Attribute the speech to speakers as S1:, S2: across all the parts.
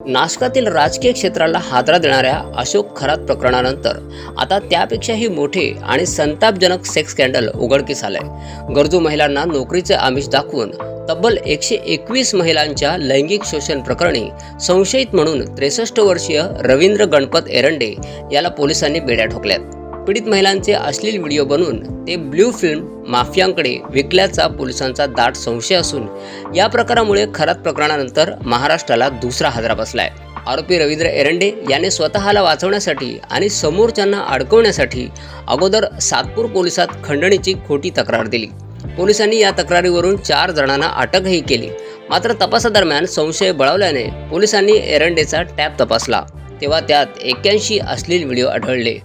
S1: नाशकातील राजकीय क्षेत्राला हादरा देणाऱ्या अशोक खरात प्रकरणानंतर आता त्यापेक्षाही मोठे आणि संतापजनक सेक्स स्कॅन्डल उघडकीस आलंय। गरजू महिलांना नोकरीचे आमिष दाखवून तब्बल 121 महिलांच्या लैंगिक शोषण प्रकरणी संशयित म्हणून 63 वर्षीय रवींद्र गणपत एरंडे याला पोलिसांनी बेड्या ठोकल्यात। पीडित महिलांचे अश्लील व्हिडिओ बनवून ते ब्लू फिल्म माफियांकडे विकल्याचा पोलिसांचा दाट संशय असून या प्रकारामुळे खरात प्रकरणानंतर महाराष्ट्राला दुसरा हादरा बसलाय। आरोपी रवींद्र एरंडे याने स्वतःला वाचवण्यासाठी आणि समोरच्यांना अडकवण्यासाठी अगोदर सातपूर पोलिसात खंडणीची खोटी तक्रार दिली। पोलिसांनी या तक्रारीवरून 4 जणांना अटकही केली। मात्र तपासादरम्यान संशय बळावल्याने पोलिसांनी एरंडेचा टॅप तपासला तेव्हा त्यात 81 अश्लील व्हिडिओ आढळले।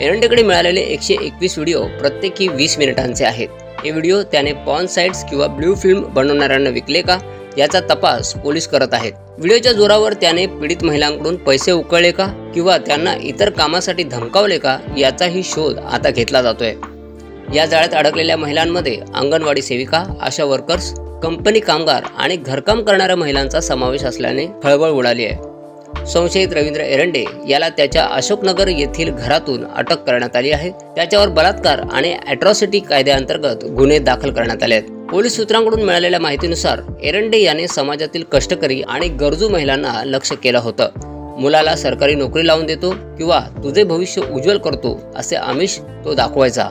S1: एरंडेकडे मिळालेले 121 व्हिडिओ प्रत्येकी 20 मिनिटांचे आहेत। हे व्हिडिओ त्याने पॉर्न साइट्स किंवा ब्लू फिल्म बनवणाऱ्यांना विकले का याचा तपास पोलीस करत आहेत। व्हिडिओच्या जोरावर त्याने पीडित महिलांकडून पैसे उकळले का किंवा त्यांना इतर कामासाठी धमकावले का याचाही शोध आता घेतला जातोय। या जाळ्यात अडकलेल्या महिलांमध्ये अंगणवाडी सेविका, आशा वर्कर्स, कंपनी कामगार आणि घरकाम करणाऱ्या महिलांचा समावेश असल्याने खळबळ उडाली आहे। संशयित रवींद्र एरंडे याला त्याच्या अशोकनगर येथील घरातून अटक करण्यात आली आहे। त्याच्यावर बलात्कार आणि अॅट्रॉसिटी कायद्याअंतर्गत गुन्हे दाखल करण्यात आले आहेत। पोलीस सूत्रांकडून मिळालेल्या माहितीनुसार एरंडे याने समाजातील कष्टकरी आणि गरजू महिलांना लक्ष्य केलं होतं। मुलाला सरकारी नोकरी लावून देतो किंवा तुझे भविष्य उज्ज्वल करतो असे आमिष तो दाखवायचा।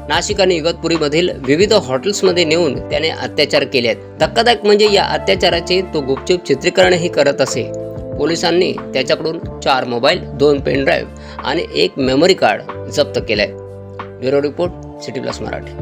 S1: नाशिक आणि इगतपुरीमधील विविध हॉटेल्समध्ये नेऊन त्याने अत्याचार केले आहेत। धक्कादायक म्हणजे या अत्याचाराचे तो गुपचूप चित्रीकरणही करत असे। पोलिसांनी त्याच्याकडून 4 मोबाईल, 2 पेन ड्राईव्ह आणि 1 मेमरी कार्ड जप्त केलंय। Bureau report, city plus Marathi.